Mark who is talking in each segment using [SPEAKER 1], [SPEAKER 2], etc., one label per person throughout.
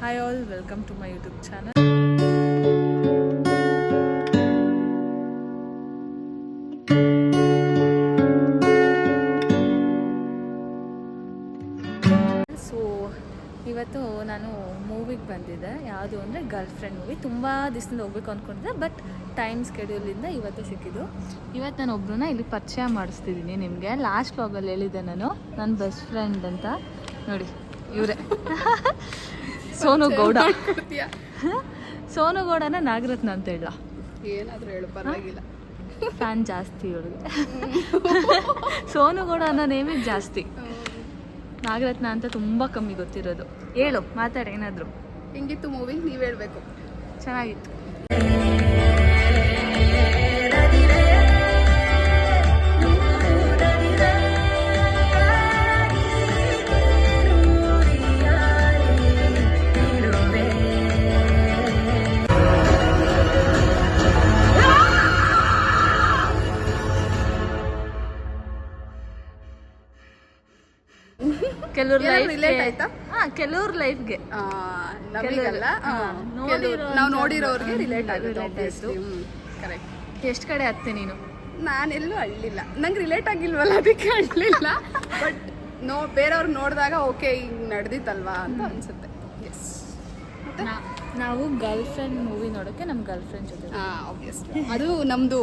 [SPEAKER 1] Hi all, welcome to my YouTube channel. So ಇವತ್ತು ನಾನು ಮೂವಿಗೆ ಬಂದಿದ್ದೆ. ಯಾವುದು ಅಂದರೆ ಗರ್ಲ್ ಫ್ರೆಂಡ್ ಮೂವಿ. ತುಂಬ ದಿವಸದಿಂದ ಹೋಗ್ಬೇಕು ಅಂದ್ಕೊಂಡಿದ್ದೆ, ಬಟ್ ಟೈಮ್ ಸ್ಕೆಡ್ಯೂಲಿಂದ ಇವತ್ತು ಸಿಕ್ಕಿದ್ದು. ಇವತ್ತು ನಾನು ಒಬ್ಬರನ್ನ ಇಲ್ಲಿ ಪರಿಚಯ ಮಾಡಿಸ್ತಿದ್ದೀನಿ ನಿಮಗೆ. ಲಾಸ್ಟ್ ವ್ಲಾಗಲ್ಲಿ ಹೇಳಿದ್ದೆ ನಾನು ನನ್ನ ಬೆಸ್ಟ್ ಫ್ರೆಂಡ್ ಅಂತ. ನೋಡಿ ಇವರೇ ಸೋನು ಗೌಡ. ಸೋನು ಗೌಡನ ನಾಗರತ್ನ ಅಂತ ಹೇಳ,
[SPEAKER 2] ಏನಾದರೂ ಹೇಳು ಪರವಾಗಿಲ್ಲ.
[SPEAKER 1] ಫ್ಯಾನ್ ಜಾಸ್ತಿ ಇವಳಿಗೆ. ಸೋನು ಗೌಡ ಅನ್ನೋ ನೇಮಿಗೆ ಜಾಸ್ತಿ, ನಾಗರತ್ನ ಅಂತ ತುಂಬ ಕಮ್ಮಿ ಗೊತ್ತಿರೋದು. ಹೇಳು, ಮಾತಾಡಿ ಏನಾದರೂ.
[SPEAKER 2] ಹೆಂಗಿತ್ತು ಮೂವಿ? ನೀವು ಹೇಳಬೇಕು.
[SPEAKER 1] ಚೆನ್ನಾಗಿತ್ತು. ಕೆಲವ್ರ
[SPEAKER 2] ರಿಲೇಟ್ ಆಯ್ತಾ?
[SPEAKER 1] ಕೆಲವ್ರ ಲೈಫ್ಗೆ,
[SPEAKER 2] ನಾವು ನೋಡಿರೋರಿಗೆ ರಿಲೇಟ್ ಆಗುತ್ತೆ.
[SPEAKER 1] ಕರೆಕ್ಟ್. ಎಷ್ಟು ಕಡೆ ಹತ್ತೆ ನೀನು?
[SPEAKER 2] ನಾನೆಲ್ಲೂ ಅಳ್ಳಿಲ್ಲ, ನಂಗೆ ರಿಲೇಟ್ ಆಗಿಲ್ವಲ್ಲ ಅದಕ್ಕೆ ಅಳ್ಳಿಲ್ಲ. ಬಟ್ ಬೇರೆಯವ್ರು ನೋಡಿದಾಗ ಓಕೆ ಹಿಂಗೆ ನಡೆದಿತ್ತಲ್ವಾ ಅಂತ ಅನ್ಸುತ್ತೆ. ಎಸ್.
[SPEAKER 1] ನಾವು ಗರ್ಲ್ ಫ್ರೆಂಡ್ ಮೂವಿ ನೋಡೋಕ್ಕೆ ನಮ್ಮ ಗರ್ಲ್ ಫ್ರೆಂಡ್ ಜೊತೆ
[SPEAKER 2] ಆಬ್ವಿಯಸ್ಲಿ ಅದು ನಮ್ಮದು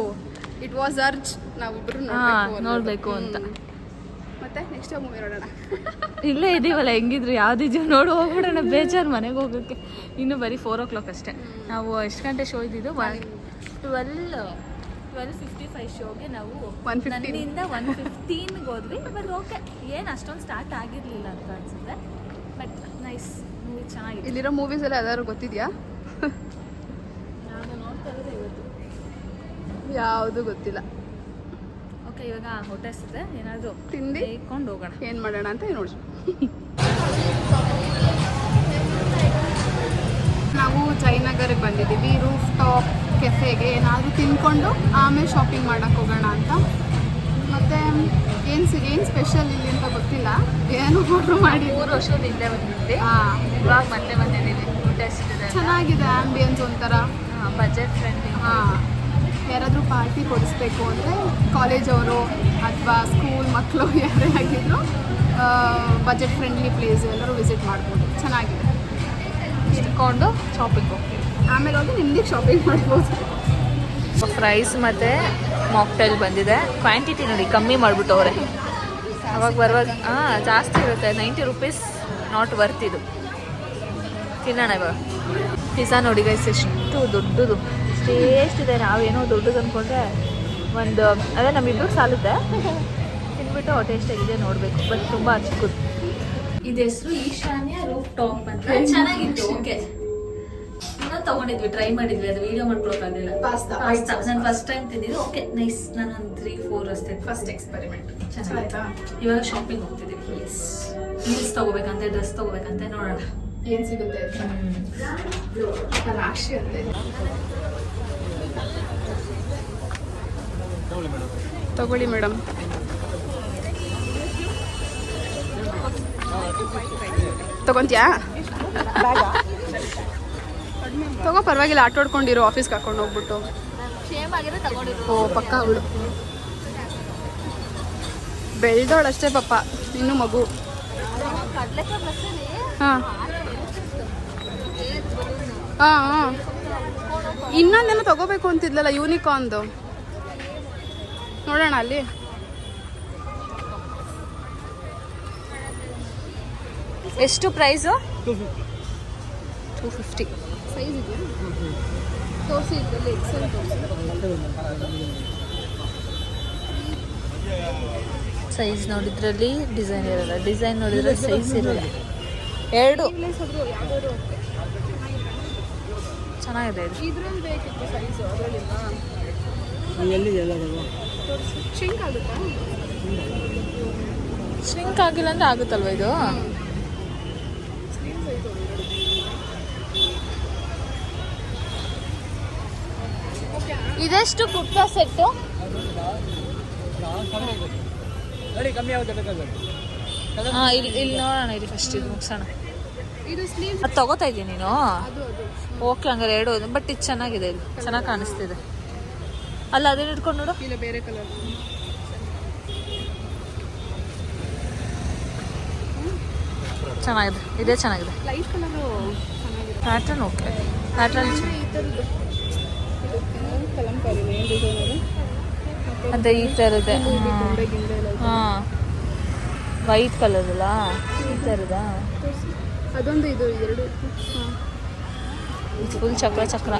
[SPEAKER 2] ಇಟ್ ವಾಸ್ ಅರ್ಜ್, ನಾವಿಬ್ರು
[SPEAKER 1] ನೋಡಬೇಕು ಅಂತ.
[SPEAKER 2] ಮತ್ತೆ ನೆಕ್ಸ್ಟ್ ಮೂವಿ ನೋಡೋಣ.
[SPEAKER 1] ಇಲ್ಲೇ ಇದೀವಲ್ಲ, ಹೆಂಗಿದ್ರು ಯಾವ್ದಿದ್ಯೋ ನೋಡಿ ಹೋಗ್ಬಿಡೋಣ. ಬೇಜಾರು ಮನೆಗೆ ಹೋಗೋಕ್ಕೆ. ಇನ್ನು ಬರೀ 4 o'clock ಅಷ್ಟೇ. ನಾವು ಎಷ್ಟು ಗಂಟೆ ಶೋ ಇದ್ದಿದ್ದು? 12:55 ಶೋಗೆ ನಾವು 1:15 ಹೋದ್ವಿ. ಬಟ್ ಓಕೆ, ಏನು ಅಷ್ಟೊಂದು ಸ್ಟಾರ್ಟ್ ಆಗಿರಲಿಲ್ಲ ಅಂತ ಅನ್ಸುತ್ತೆ. ಬಟ್ ನೈಸ್ ಮೂವಿ, ಚೆನ್ನಾಗಿದೆ.
[SPEAKER 2] ಇಲ್ಲಿರೋ ಮೂವೀಸ್ ಎಲ್ಲ ಯಾವ್ದಾದ್ರು ಗೊತ್ತಿದೆಯಾ?
[SPEAKER 1] ನಾನು ನೋಡ್ತಾ ಇರೋದು ಇವತ್ತು
[SPEAKER 2] ಯಾವುದು ಗೊತ್ತಿಲ್ಲ.
[SPEAKER 1] ಓಕೆ, ಇವಾಗ ಹೊಟ್ಟೆ ಹಸಿದೆ, ಏನಾದರೂ
[SPEAKER 2] ತಿಂದು
[SPEAKER 1] ಇಟ್ಕೊಂಡು ಹೋಗೋಣ.
[SPEAKER 2] ಏನು ಮಾಡೋಣ ಅಂತ ನೋಡಿ. ನಾವು ಜಯನಗರಿಗೆ ಬಂದಿದ್ದೀವಿ. ರೂಫ್ ಟಾಪ್ ಕೆಫೆಗೆ ಏನಾದರೂ ತಿನ್ಕೊಂಡು ಆಮೇಲೆ ಶಾಪಿಂಗ್ ಮಾಡೋಕ್ಕೆ ಹೋಗೋಣ ಅಂತ. ಮತ್ತು ಏನು ಸ್ಪೆಷಲ್ ಇಲ್ಲಿ ಅಂತ ಗೊತ್ತಿಲ್ಲ. ಏನು ಆರ್ಡ್ರ್ ಮಾಡಿ
[SPEAKER 1] 3 ವರ್ಷದ ಹಿಂದೆ ಬಂದಿದ್ವಿ. ಇವಾಗ ಮತ್ತೆ ಬಂದಿದ್ದೀವಿ. ಹೊಟ್ಟೆ ಹಸಿದೆ. ಚೆನ್ನಾಗಿದೆ
[SPEAKER 2] ಆ್ಯಂಬಿಯನ್ಸ್ ಒಂಥರ
[SPEAKER 1] ಬಜೆಟ್ ಫ್ರೆಂಡ್ಲಿ.
[SPEAKER 2] ಯಾರಾದರೂ ಪಾರ್ಟಿ ಕೊಡಿಸ್ಬೇಕು ಅಂದರೆ ಕಾಲೇಜವರು ಅಥವಾ ಸ್ಕೂಲ್ ಮಕ್ಕಳು ಯಾರೇ ಆಗಿದ್ರು ಬಜೆಟ್ ಫ್ರೆಂಡ್ಲಿ ಪ್ಲೇಸ್ ಎಲ್ಲರೂ ವಿಸಿಟ್ ಮಾಡ್ಬೋದು. ಚೆನ್ನಾಗಿದೆ.
[SPEAKER 1] ಇಟ್ಕೊಂಡು ಶಾಪಿಂಗ್ ಹೋಗ್ತೀವಿ.
[SPEAKER 2] ಆಮೇಲೆ ಹೋಗಿ ನಿಮಗೆ ಶಾಪಿಂಗ್ ಮಾಡ್ಬೋದು.
[SPEAKER 1] ಫ್ರೈಸ್ ಮತ್ತು ಮಾಕ್ಟೈಲ್ ಬಂದಿದೆ. ಕ್ವಾಂಟಿಟಿ ನೋಡಿ ಕಮ್ಮಿ ಮಾಡಿಬಿಟ್ಟವ್ರೆ. ಅವಾಗ ಬರುವಾಗ ಜಾಸ್ತಿ ಇರುತ್ತೆ. 90 rupees ನಾಟ್ ವರ್ತ್ ಇದು. ತಿನ್ನೋಣ ಇವಾಗ. ಪಿಜ್ಜಾ ನೋಡಿ ಗೈಸ್, ಎಷ್ಟು ದೊಡ್ಡದು, ಟೇಸ್ಟ್ ಇದೆ. ನಾವೇನೋ ದೊಡ್ಡದು ಅಂದ್ಕೊಂಡ್ರೆ ಅದೇ ನಮ್ಮಿಬ್ಬರು ಸಾಲುತ್ತೆ. ತಿನ್ಬಿಟ್ಟು ಟೇಸ್ಟ್ ಆಗಿದೆ ನೋಡಬೇಕು. ಬಟ್ ತುಂಬ ಚಿಕ್ಕದು. ಇದು ಹೆಸರು ಈಶಾನ್ಯ ರೂಫ್ ಟಾಪ್ ಅಂತ. ಚೆನ್ನಾಗಿತ್ತು. ಓಕೆ, ಇನ್ನೂ ತೊಗೊಂಡಿದ್ವಿ, ಟ್ರೈ ಮಾಡಿದ್ವಿ. ಅದು ವೀಡಿಯೋ ಮಾಡ್ಕೊಳಕ್ಕಾಗಲಿಲ್ಲ.
[SPEAKER 2] ಪಾಸ್ತಾ
[SPEAKER 1] ನಾನು ಫಸ್ಟ್ ಟೈಮ್ ತಿಂದಿದ್ದು. Okay, nice. ನಾನು ಒಂದು 3-4 ಅಷ್ಟೇ
[SPEAKER 2] ಫಸ್ಟ್ ಎಕ್ಸ್ಪೆರಿಮೆಂಟ್.
[SPEAKER 1] ಚೆನ್ನಾಗಿತ್ತು. ಇವಾಗ ಶಾಪಿಂಗ್ ಹೋಗ್ತಿದ್ದೀವಿ. ಹೀಲ್ಸ್ ತೊಗೋಬೇಕಂತೆ, ಡ್ರೆಸ್ ತೊಗೋಬೇಕಂತೆ. ನೋಡೋಣ
[SPEAKER 2] ಏನು ಸಿಗುತ್ತೆ. ರಾಶಿ ಅಂತೆ. ತಗೊಳ್ಳಿ ಮೇಡಮ್. ತಗೊಂತ್ಯಾ? ತಗೋ, ಪರವಾಗಿಲ್ಲ. ಆಟೋ ಹೊಡ್ಕೊಂಡಿರೋ, ಆಫೀಸ್ಗೆ ಹಾಕೊಂಡು ಹೋಗ್ಬಿಟ್ಟು. ಓ ಪಕ್ಕ ಅವಳು ಬೆಳ್ದವಳಷ್ಟೇ ಪಾಪ, ಇನ್ನೂ ಮಗು. ಹಾಂ ಹಾಂ ಹಾಂ ಇನ್ನೊಂದೇನೋ ತಗೋಬೇಕು ಅಂತಿದ್ಲಲ್ಲ, ಯೂನಿಕಾರ್ನ್ದು. ನೋಡೋಣ ಅಲ್ಲಿ.
[SPEAKER 1] ಎಷ್ಟು ಪ್ರೈಸು?
[SPEAKER 2] 250. ಸೈಜ್ ಇದೆಯಾ? ತೋರಿಸಿ, ಇದರಲ್ಲಿ ಎಕ್ಸೆಲ್ ತೋರಿಸಿ.
[SPEAKER 1] ಸೈಜ್ ನೋಡಿದ್ರಲ್ಲಿ ಡಿಸೈನ್ ಇರಲ್ಲ, ಡಿಸೈನ್ ನೋಡಿದ್ರೆ ಸೈಜ್ ಇರಲ್ಲ. ಎರಡು ಚೆನ್ನಾಗಿದೆ.
[SPEAKER 2] ಇದ್ರಲ್ಲಿ ಬೇಕಿತ್ತು ಸೈಜು, ಅದರಲ್ಲಿಲ್ಲ. ಶಿಂಕ್ ಆಗುತ್ತಾ?
[SPEAKER 1] ಶಿಂಕ್ ಆಗಿಲ್ಲ ಅಂದ್ರೆ ಆಗುತ್ತಲ್ವ ಇದು? ಇದೆಷ್ಟು ಕುರ್ತಾ ಸೆಟ್ಟು?
[SPEAKER 3] ಕಮ್ಮಿ ಆಗುತ್ತೆ.
[SPEAKER 1] ಇಲ್ಲಿ ನೋಡೋಣ, ಇಲ್ಲಿ ಫಸ್ಟ್ ಇದು ಮುಗಿಸೋಣ.
[SPEAKER 2] ಇದು ಸ್ಲೀವ್
[SPEAKER 1] ಅದು ತಗೋತಾ ಇದ್ದೀನಿ ನೀನು.
[SPEAKER 2] ಅದು
[SPEAKER 1] ಓಕೆ ಹಂಗಾರೆ ಎರಡು, ಬಟ್ ಇದು ಚೆನ್ನಾಗಿದೆ, ಇದು ಚೆನ್ನಾಗಿ ಕಾಣಿಸ್ತಿದೆ. ಅಲ್ಲ ಅದನ್ನ ಇಟ್ಕೊಂಡು ನೋಡು.
[SPEAKER 2] ಇಲ್ಲ ಬೇರೆ ಕಲರ್.
[SPEAKER 1] ಚೆನ್ನಾಗಿದೆ, ಇದೇ ಚೆನ್ನಾಗಿದೆ.
[SPEAKER 2] ಲೈಟ್ ಕಲರು ಚೆನ್ನಾಗಿದೆ.
[SPEAKER 1] ಪ್ಯಾಟ್ರನ್ ಓಕೆ, ಪ್ಯಾಟ್ರನ್
[SPEAKER 2] ಈ ಥರದ್ದು ಕಲಂಕಾರಿನ ಏನು ಡಿಸೈನ್ ಇದೆ
[SPEAKER 1] ಅದೇ ಈ ಥರದ್ದೇ.
[SPEAKER 2] ಗೊಂಡೆ ಗಿಂಡೆ ಎಲ್ಲ
[SPEAKER 1] ಹಾಂ ವೈಟ್ ಕಲರ್ ಅಲ್ಲ, ಈ ಥರದ.
[SPEAKER 2] ಅದೊಂದು ಇದು ಎರಡು. ಹಾಂ
[SPEAKER 1] ಇದು ಫುಲ್ ಚಕ್ರ ಚಕ್ರ.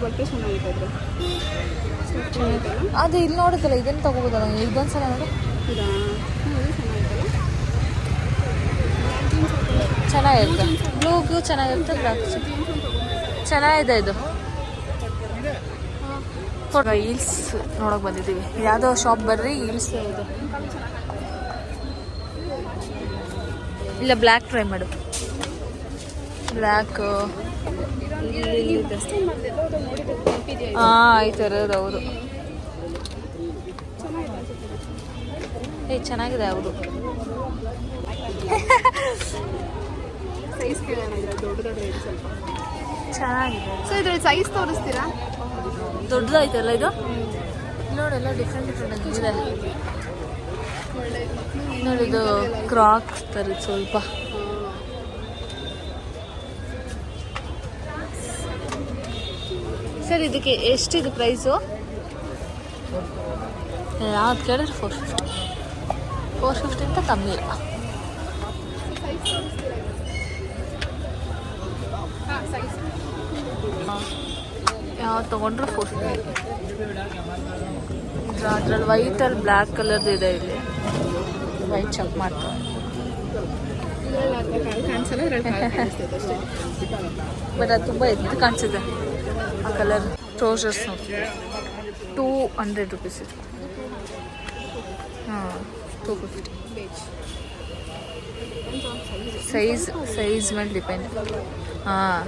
[SPEAKER 2] ಬಟ್ಟೆ ಚೆನ್ನಾಗಿದೆ.
[SPEAKER 1] ಅದು ಇಲ್ಲಿ ನೋಡುತ್ತಲ್ಲ, ಇದನ್ನು ತಗೋಬೋದಲ್ಲ, ಇದೊಂದ್ಸಲ ನೋಡು.
[SPEAKER 2] ಇದಾ
[SPEAKER 1] ಚೆನ್ನಾಗಿರುತ್ತೆ, ಬ್ಲೂಗೂ ಚೆನ್ನಾಗಿರುತ್ತೆ, ಬ್ಲ್ಯಾಕ್ ಚೆನ್ನಾಗಿದೆ. ಇದು ಹೀಲ್ಸ್ ನೋಡೋಕೆ ಬಂದಿದ್ದೀವಿ. ಯಾವುದೋ ಶಾಪ್ ಬರ್ರಿ, ಹೀಲ್ಸ್ ಇದೆ. ಇಲ್ಲ ಬ್ಲ್ಯಾಕ್ ಟ್ರೈ ಮಾಡು, ಬ್ಲ್ಯಾಕ್. ಹಾಂ ಈ ಥರದ್ದು ಹೌದು. ಚೆನ್ನಾಗಿದೆ ಹೌದು.
[SPEAKER 2] ಸೈಜ್ ಕೇಳೋಣ, ದೊಡ್ಡದಾದ್ರೆ ಸ್ವಲ್ಪ
[SPEAKER 1] ಚೆನ್ನಾಗಿದೆ.
[SPEAKER 2] ಸೊ ಇದ್ರಲ್ಲಿ ಸೈಜ್ ತೋರಿಸ್ತೀರಾ?
[SPEAKER 1] ದೊಡ್ಡದಾಯ್ತಲ್ಲ ಇದು, ನೋಡೆಲ್ಲ ಡಿಫ್ರೆಂಟ್ ಡಿಫ್ರೆಂಟ್ ಇದೆ ನೋಡಿ. ಇದು ಕ್ರಾಕ್ಸ್ ಥರದ್ದು ಸ್ವಲ್ಪ. ಸರ್ ಇದಕ್ಕೆ ಎಷ್ಟಿದು ಪ್ರೈಸು? ಯಾವ್ದು ಕೇಳಿದ್ರೆ 450. 450 ಅಂತ ಕಮ್ಮಿ ಇಲ್ಲ. ಯಾವ್ದು ತೊಗೊಂಡ್ರು 450. ಅದ್ರಲ್ಲಿ ವೈಟಲ್ಲಿ ಬ್ಲ್ಯಾಕ್ ಕಲರ್ದು ಇದೆ. ಇಲ್ಲಿ ವೈಟ್ ಚೆಕ್ ಮಾಡ್ತಾರೆ. ಬಟ್ ಅದು ತುಂಬ ಎದ್ದು ಕಾಣಿಸಿದೆ ಆ ಕಲರ್. ಟ್ರೌಸರ್ಸ್ 200 rupees ಇದು. ಹಾಂ 250. ಸೈಜ್ ಮೇಲೆ ಡಿಪೆಂಡ್. ಹಾಂ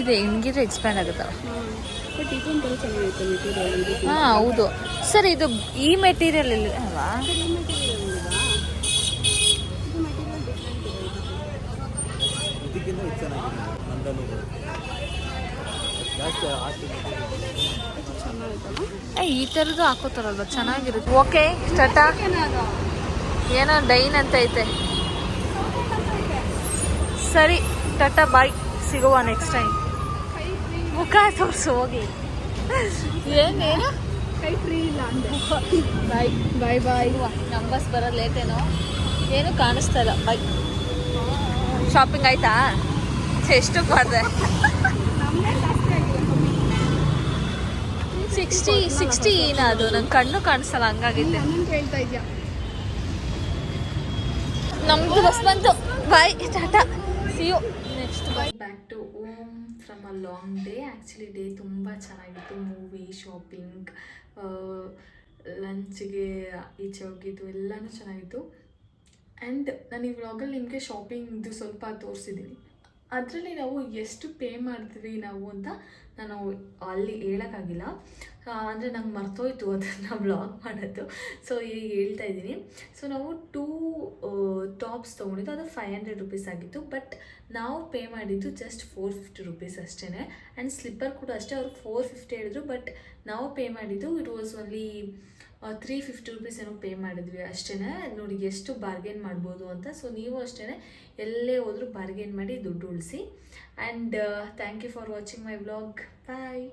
[SPEAKER 1] ಇದೆ, ಹಿಂಗಿದ್ರೆ ಎಕ್ಸ್ಪ್ಯಾಂಡ್ ಆಗುತ್ತಲ್ಲ. ಹಾಂ ಹೌದು ಸರ್, ಇದು ಈ ಮೆಟೀರಿಯಲ್ ಇಲ್ಲ ಅಲ್ವಾ? ಈ ಥರದ್ದು ಹಾಕೋತಾರಲ್ವ, ಚೆನ್ನಾಗಿರುತ್ತೆ. ಓಕೆ ಟಾಟಾ. ಏನೋ ಡೈನ್ ಅಂತ ಐತೆ. ಸರಿ ಟಾಟಾ ಬಾಯ್, ಸಿಗುವ ನೆಕ್ಸ್ಟ್ ಟೈಮ್. ಮುಖ ತೋರಿಸು ಹೋಗಿ. ಏನೇನು
[SPEAKER 2] ಕೈ ಫ್ರೀ ಇಲ್ಲ ಅಂದೆ.
[SPEAKER 1] ಬಾಯ್
[SPEAKER 2] ಬಾಯ್ ಬಾಯ್.
[SPEAKER 1] ನಮ್ಮ ಬಸ್ ಬರೋದು ಲೇಟೇನೋ, ಏನು ಕಾಣಿಸ್ತಾ ಇಲ್ಲ. ಬಾಯ್. ಶಾಪಿಂಗ್ ಆಯ್ತಾ? ಎಷ್ಟಕ್ಕೆ ಮಾಡಿದೆ? 60 ಏನದು, ನಂಗೆ ಕಣ್ಣು ಕಾಣಿಸಲ್ಲ ಹಂಗಾಗಿದ್ದೆ.
[SPEAKER 2] ಹೇಳ್ತಾ ಇದ್ಯಾ?
[SPEAKER 1] ನಮ್ದು ಬಸ್ ಬಂತು. Bye tata, see you next. Back to home from a long day. Actually day ತುಂಬ ಚೆನ್ನಾಗಿತ್ತು. ಮೂವಿ, ಶಾಪಿಂಗ್, ಲಂಚ್ಗೆ ಈಚೆ ಹೋಗಿದ್ದು ಎಲ್ಲನೂ ಚೆನ್ನಾಗಿತ್ತು. ಆ್ಯಂಡ್ ನಾನು ಈ ವ್ಲಾಗಲ್ಲಿ ನಿಮಗೆ ಶಾಪಿಂಗ್ದು ಸ್ವಲ್ಪ ತೋರಿಸಿದ್ದೀನಿ. ಅದರಲ್ಲಿ ನಾವು ಎಷ್ಟು ಪೇ ಮಾಡಿದ್ವಿ ನಾವು ಅಂತ ನಾನು ಅಲ್ಲಿ ಹೇಳೋಕ್ಕಾಗಿಲ್ಲ. ಅಂದರೆ ನಂಗೆ ಮರ್ತೋಯ್ತು ಅದನ್ನು ವ್ಲಾಗ್ ಮಾಡೋದು. ಸೊ ಈಗ ಹೇಳ್ತಾ ಇದ್ದೀನಿ. ಸೊ ನಾವು 2 ಟಾಪ್ಸ್ ತೊಗೊಂಡಿದ್ದು, ಅದು 500 rupees ಆಗಿತ್ತು. ಬಟ್ ನಾವು ಪೇ ಮಾಡಿದ್ದು ಜಸ್ಟ್ 450 rupees ಅಷ್ಟೇ. ಆ್ಯಂಡ್ ಸ್ಲಿಪ್ಪರ್ ಕೂಡ ಅಷ್ಟೇ, ಅವ್ರು 450 ಹೇಳಿದ್ರು. ಬಟ್ ನಾವು ಪೇ ಮಾಡಿದ್ದು ಇಟ್ ವಾಸ್ ಓನ್ಲಿ 350 rupees ಏನೋ ಪೇ ಮಾಡಿದ್ವಿ ಅಷ್ಟೇ. ನೋಡಿ ಎಷ್ಟು ಬಾರ್ಗೇನ್ ಮಾಡ್ಬೋದು ಅಂತ. ಸೊ ನೀವು ಅಷ್ಟೇ ಎಲ್ಲೇ ಹೋದರೂ ಬಾರ್ಗೇನ್ ಮಾಡಿ ದುಡ್ಡು ಉಳಿಸಿ. And thank you for watching my vlog. Bye.